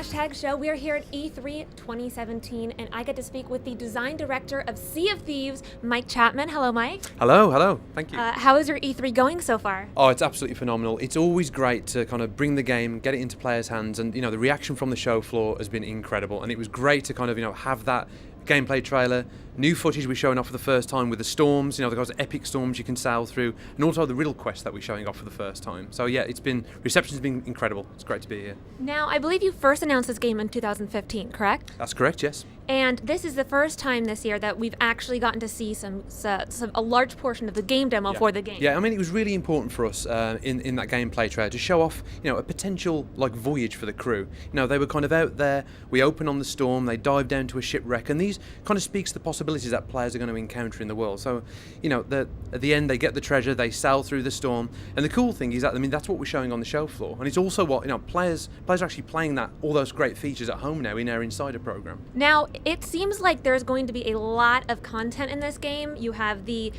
#show. We are here at E3 2017, and I get to speak with the design director of Sea of Thieves, Mike Chapman. Hello, Mike. Hello. Thank you. How is your E3 going so far? Oh, it's absolutely phenomenal. It's always great to kind of bring the game, get it into players' hands, and the reaction from the show floor has been incredible. And it was great to kind of have that gameplay trailer, new footage we're showing off for the first time with the storms, the guys epic storms you can sail through, and also the riddle quest that we're showing off for the first time. So yeah, reception's been incredible. It's great to be here. Now, I believe you first announced this game in 2015, correct? That's correct, yes. And this is the first time this year that we've actually gotten to see a large portion of the game demo for the game. Yeah, I mean, it was really important for us in that gameplay trailer to show off, a potential voyage for the crew. They were kind of out there. We open on the storm. They dive down to a shipwreck, and these kind of speaks to the possibilities that players are going to encounter in the world. So, at the end they get the treasure. They sail through the storm, and the cool thing is that that's what we're showing on the show floor, and it's also what players are actually playing all those great features at home now in our Insider program. Now, it seems like there's going to be a lot of content in this game. You have the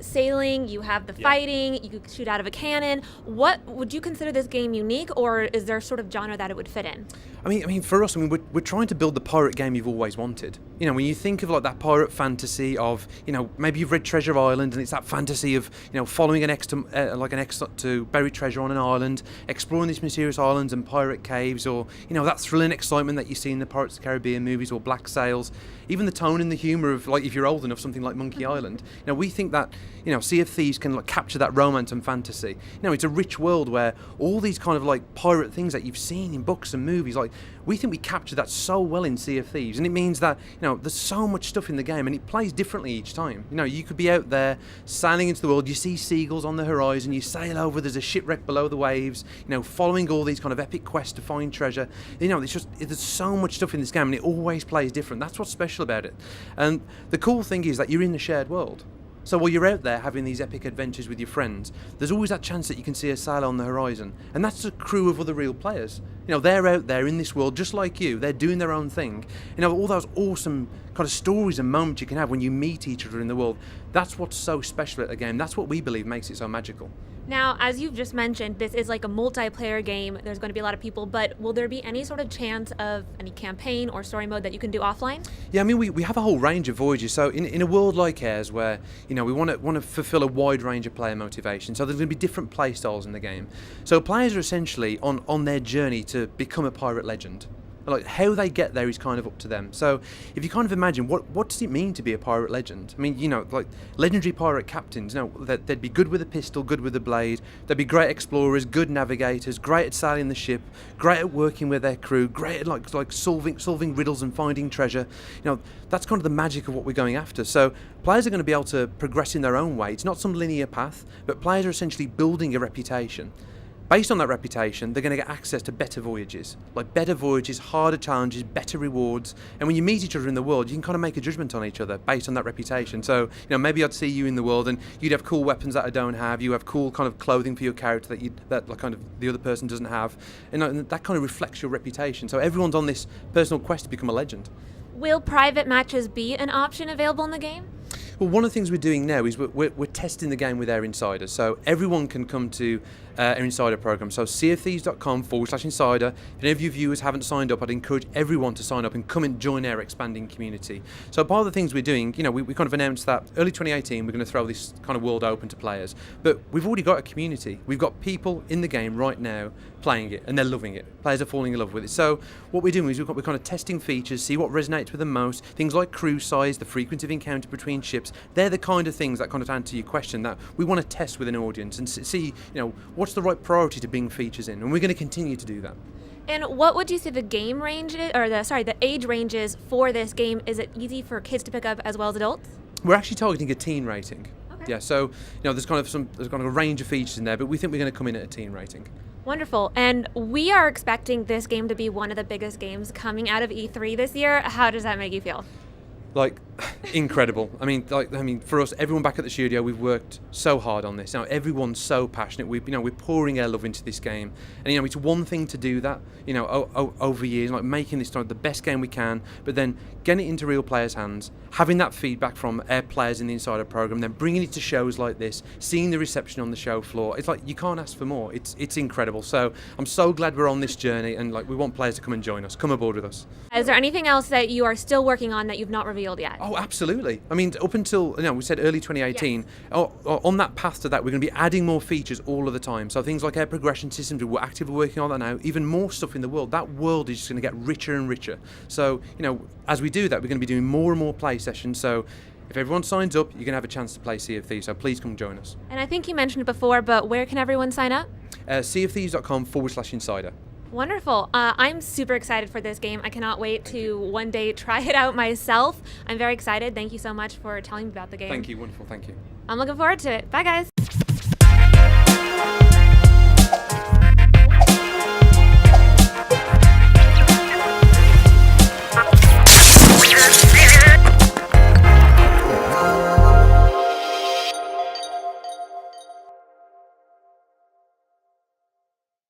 sailing, you have the fighting, you could shoot out of a cannon. What would you consider this game unique, or is there a sort of genre that it would fit in? I mean, for us, we're trying to build the pirate game you've always wanted. When you think of that pirate fantasy of, maybe you've read Treasure Island, and it's that fantasy of, following an ex to buried treasure on an island, exploring these mysterious islands and pirate caves, or that thrill and excitement that you see in the Pirates of the Caribbean movies or Black Sails. Even the tone and the humour of, if you're old enough, something like Monkey Island. We think that, Sea of Thieves can capture that romance and fantasy. It's a rich world where all these kind of pirate things that you've seen in books and movies, we think we capture that so well in Sea of Thieves, and it means that there's so much stuff in the game, and it plays differently each time. You could be out there sailing into the world, you see seagulls on the horizon, you sail over, there's a shipwreck below the waves, following all these kind of epic quests to find treasure. There's so much stuff in this game, and it always plays different. That's what's special about it. And the cool thing is that you're in the shared world. So while you're out there having these epic adventures with your friends, there's always that chance that you can see a sail on the horizon. And that's a crew of other real players. They're out there in this world just like you. They're doing their own thing. All those awesome kind of stories and moments you can have when you meet each other in the world. That's what's so special at the game. That's what we believe makes it so magical. Now, as you've just mentioned, this is like a multiplayer game. There's going to be a lot of people, but will there be any sort of chance of any campaign or story mode that you can do offline? Yeah, I mean, we have a whole range of voyages. So in a world like ours where, we want to fulfill a wide range of player motivation, so there's going to be different play styles in the game. So players are essentially on their journey to become a pirate legend. How they get there is kind of up to them. So if you kind of imagine what does it mean to be a pirate legend? I mean, legendary pirate captains, they'd be good with a pistol, good with a blade. They'd be great explorers, good navigators, great at sailing the ship, great at working with their crew, great at solving riddles and finding treasure. That's kind of the magic of what we're going after. So players are going to be able to progress in their own way. It's not some linear path, but players are essentially building a reputation. Based on that reputation, they're going to get access to better voyages, harder challenges, better rewards. And when you meet each other in the world, you can kind of make a judgment on each other based on that reputation. So, maybe I'd see you in the world and you'd have cool weapons that I don't have. You have cool kind of clothing for your character that kind of the other person doesn't have. And that kind of reflects your reputation. So everyone's on this personal quest to become a legend. Will private matches be an option available in the game? Well, one of the things we're doing now is we're testing the game with our insiders. So everyone can come to our insider program. So seaofthieves.com/insider. If any of you viewers haven't signed up, I'd encourage everyone to sign up and come and join our expanding community. So part of the things we're doing, we kind of announced that early 2018 we're going to throw this kind of world open to players. But we've already got a community. We've got people in the game right now playing it, and they're loving it. Players are falling in love with it. So what we're doing is we're kind of testing features, see what resonates with them most. Things like crew size, the frequency of encounter between ships. They're the kind of things that kind of answer your question that we want to test with an audience and see, what's the right priority to bring features in, and we're going to continue to do that. And what would you say the game range is, or the age range is for this game? Is it easy for kids to pick up as well as adults? We're actually targeting a teen rating. Okay. Yeah, so there's kind of a range of features in there, but we think we're going to come in at a teen rating. Wonderful. And we are expecting this game to be one of the biggest games coming out of E3 this year. How does that make you feel? Incredible. I mean, for us, everyone back at the studio, we've worked so hard on this. Now, everyone's so passionate. We're pouring our love into this game, and it's one thing to do that, over years, like making this the best game we can, but then getting it into real players' hands, having that feedback from our players in the Insider program, then bringing it to shows like this, seeing the reception on the show floor. It's like you can't ask for more. It's incredible. So I'm so glad we're on this journey, and we want players to come and join us. Come aboard with us. Is there anything else that you are still working on that you've not revealed yet? Oh, absolutely. I mean, up until, we said early 2018, on that path to that, we're going to be adding more features all of the time. So things like our progression systems, we're actively working on that now, even more stuff in the world. That world is just going to get richer and richer. So, as we do that, we're going to be doing more and more play sessions. So if everyone signs up, you're going to have a chance to play Sea of Thieves. So please come join us. And I think you mentioned it before, but where can everyone sign up? seaofthieves.com/insider. Wonderful. I'm super excited for this game. I cannot wait to one day try it out myself. I'm very excited. Thank you so much for telling me about the game. Thank you. Wonderful. Thank you. I'm looking forward to it. Bye, guys.